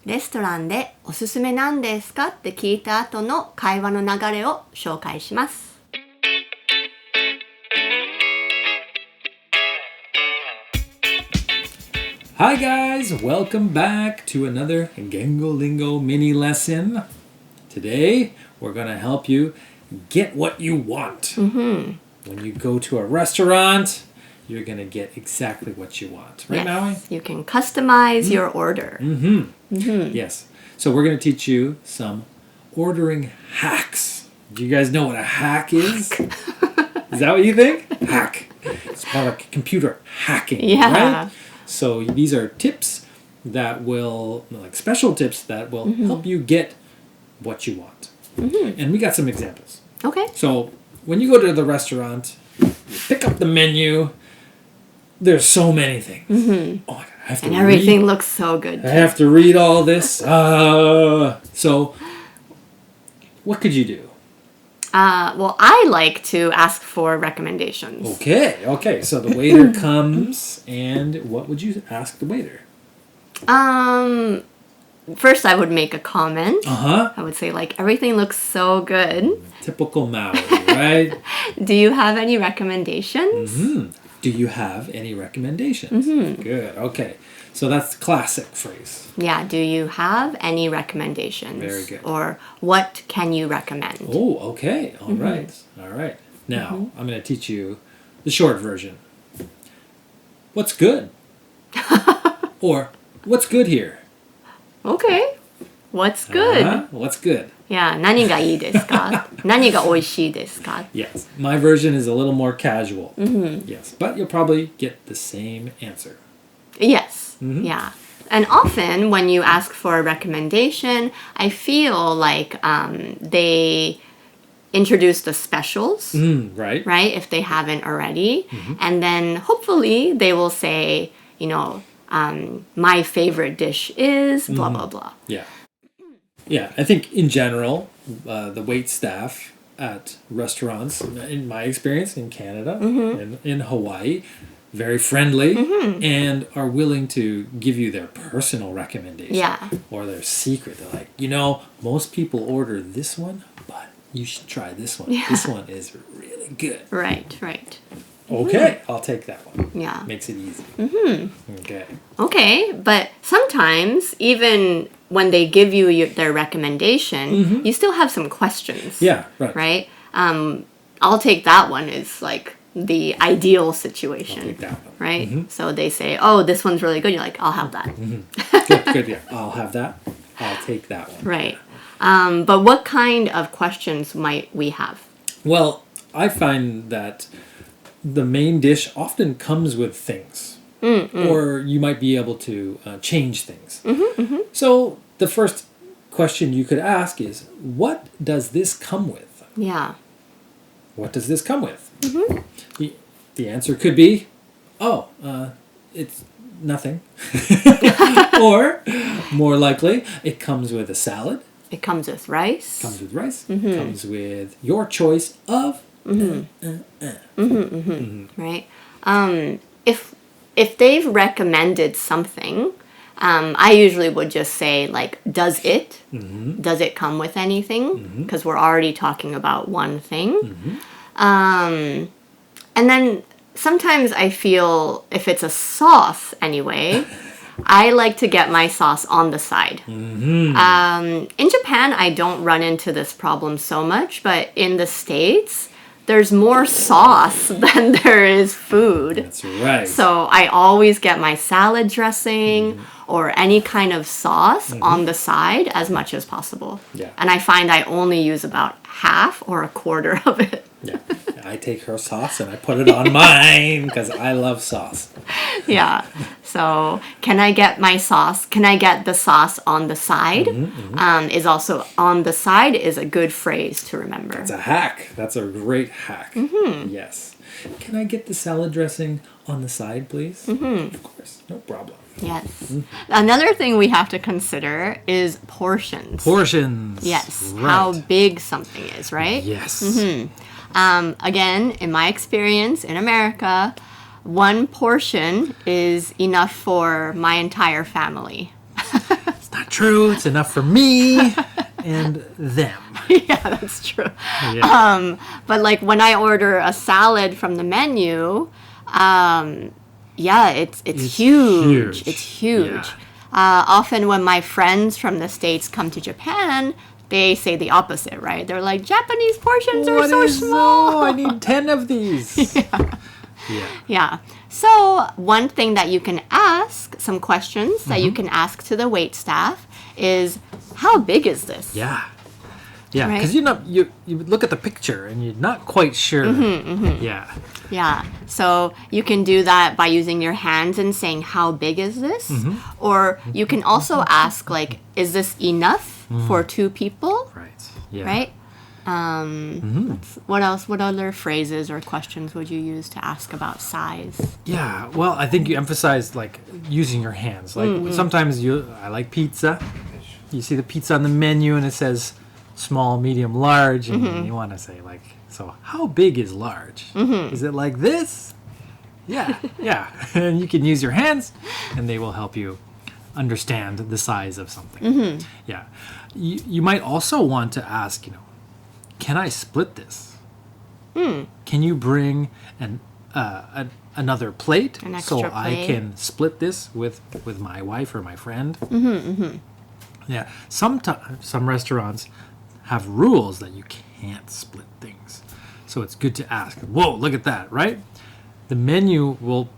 レストランでおすすめなんですかって聞いた後の会話の流れを紹介します。Hi guys, welcome back to another Gengo Lingo mini lesson. Today, we're going to help you get what you want. When you go to a restaurant, you're going to get exactly what you want. Right, Maui? You can customize your order. Yes. So we're going to teach you some ordering hacks. Do you guys know what a hack is? Is that what you think? Hack. It's more like computer hacking, right? So these are tips that will, like special tips that will help you get what you want. And we got some examples. Okay. So when you go to the restaurant, you pick up the menu, there's so many things. Oh my God, I have to everything looks so good. I have to read all this. So what could you do? Well, I like to ask for recommendations. Okay. So the waiter comes, and what would you ask the waiter? First, I would make a comment. I would say, like, everything looks so good. Typical Maui, right? Do you have any recommendations? Do you have any recommendations? Good. Okay. So that's the classic phrase. Yeah. Do you have any recommendations? Very good. Or what can you recommend? Oh, okay. All right. Now, I'm going to teach you the short version. What's good? Or, what's good here? Okay. What's good? What's good? Yeah. 何がいいですか? 何が美味しいですか? Yes. My version is a little more casual. Yes. But you'll probably get the same answer. Yes. Yeah. And often when you ask for a recommendation, I feel like they introduce the specials, right? If they haven't already. And then hopefully they will say, my favorite dish is blah, blah, blah. Yeah, I think in general, the wait staff at restaurants, in my experience in Canada and in Hawaii, very friendly and are willing to give you their personal recommendation or their secret. They're like, most people order this one, but you should try this one. This one is really good. Right. Okay, I'll take that one. Yeah. Makes it easy. Okay, but sometimes even when they give you their recommendation, you still have some questions. Yeah, right. Right? I'll take that one as like the ideal situation. I'll take that one. Right? So they say, oh, this one's really good. You're like, I'll have that. Good, yeah. I'll have that. I'll take that one. Right. But what kind of questions might we have? Well, I find that the main dish often comes with things. Or you might be able to change things. So the first question you could ask is, what does this come with? Yeah. What does this come with? The answer could be, it's nothing. Or, more likely, it comes with a salad. It comes with rice. Comes with your choice of Right. If they've recommended something, I usually would just say, like, does it? Does it come with anything? Because we're already talking about one thing. And then sometimes I feel if it's a sauce anyway, I like to get my sauce on the side. In Japan, I don't run into this problem so much, but in the States, there's more sauce than there is food. That's right. So I always get my salad dressing or any kind of sauce on the side as much as possible. Yeah. And I find I only use about half or a quarter of it. Yeah. I take her sauce and I put it on mine because I love sauce. Yeah. So can I get my sauce? Can I get the sauce on the side? Is also on the side is a good phrase to remember. It's a hack. That's a great hack. Yes. Can I get the salad dressing on the side, please? Of course. No problem. Yes. Another thing we have to consider is portions. Portions. Yes. Right. How big something is, right? Yes. Again, in my experience in America, one portion is enough for my entire family. It's not true. It's enough for me and them. Yeah, that's true. Yeah. But like when I order a salad from the menu, yeah, it's huge. It's huge. Yeah. Often when my friends from the States come to Japan, they say the opposite, right? They're like, Japanese portions are so small. I need 10 of these. Yeah. So one thing that you can ask, some questions that you can ask to the wait staff is, how big is this? Yeah. Yeah, Right? because you look at the picture and you're not quite sure. Yeah. Yeah. So you can do that by using your hands and saying, how big is this? Or you can also ask, like, is this enough for 2 people? Right. Yeah. Right? What else? What other phrases or questions would you use to ask about size? Yeah. Well, I think you emphasize like using your hands. Like sometimes I like pizza. You see the pizza on the menu and it says small, medium, large, and you want to say like, so how big is large? Is it like this? Yeah. Yeah. And you can use your hands and they will help you understand the size of something. Yeah. You might also want to ask, can I split this? Can you bring another plate so I can split this with my wife or my friend? Yeah. Some restaurants have rules that you can't split things. So it's good to ask. Whoa, look at that, right? The menu will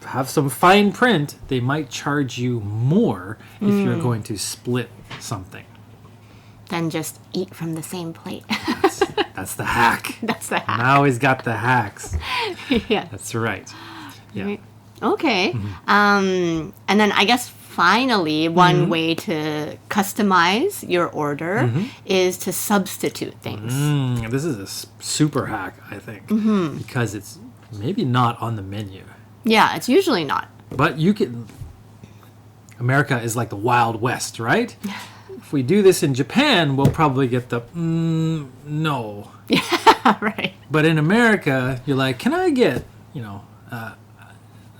have some fine print. They might charge you more if you're going to split something. Then just eat from the same plate. That's the hack. That's the hack. Now he's got the hacks. Yeah. That's right. Yeah. Right. Okay. And then I guess finally, one way to customize your order is to substitute things. This is a super hack, I think, because it's maybe not on the menu. Yeah, it's usually not. But you can. America is like the Wild West, right? If we do this in Japan, we'll probably get the no. Yeah, right. But in America, you're like, can I get,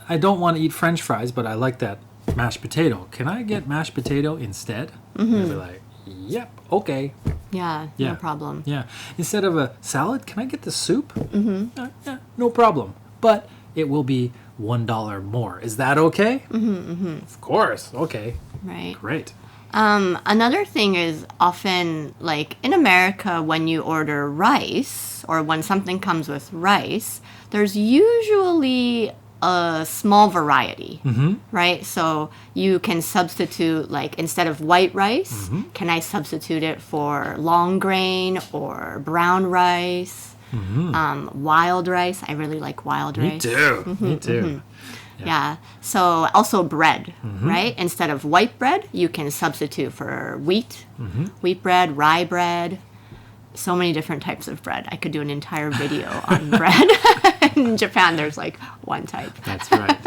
I don't want to eat French fries, but I like that mashed potato. Can I get mashed potato instead? They'll be like, yep, okay. Yeah, Yeah. no problem. Yeah. Instead of a salad, can I get the soup? Yeah, no problem. But it will be $1 more. Is that okay? Of course. Okay. Right. Great. Another thing is often, like in America, when you order rice or when something comes with rice, there's usually a small variety, right? So you can substitute, like instead of white rice, can I substitute it for long grain or brown rice? Wild rice. I really like wild rice. Me too. Me too. Yeah. So also bread, right? Instead of white bread, you can substitute for wheat bread, rye bread. So many different types of bread. I could do an entire video on bread. In Japan, there's like one type. That's right.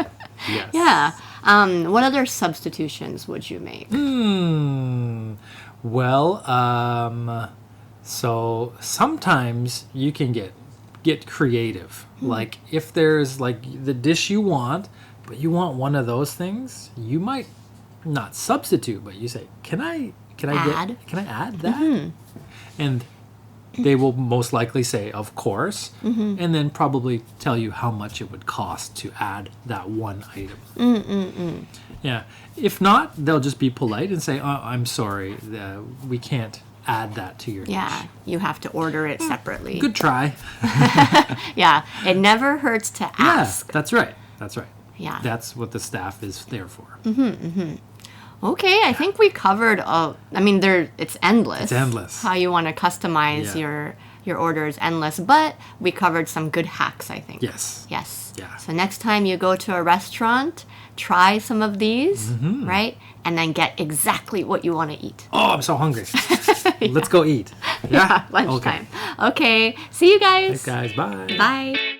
Yes. Yeah. What other substitutions would you make? Well, so sometimes you can get creative. Like if there's like the dish you want, but you want one of those things, you might not substitute, but you say, can I add that? And they will most likely say, of course, and then probably tell you how much it would cost to add that one item. Yeah. If not, they'll just be polite and say, oh, I'm sorry, we can't add that to your dish. Yeah, you have to order it separately. Good try. Yeah, it never hurts to ask. Yeah, that's right. That's right. Yeah. That's what the staff is there for. Okay, I think we covered it's endless. It's endless. How you want to customize your order is endless, but we covered some good hacks, I think. Yes. Yes. Yeah. So next time you go to a restaurant, try some of these, right? And then get exactly what you want to eat. Oh, I'm so hungry. Let's go eat. Yeah? Lunchtime. Okay. See you guys. Thanks, guys. Bye. Bye.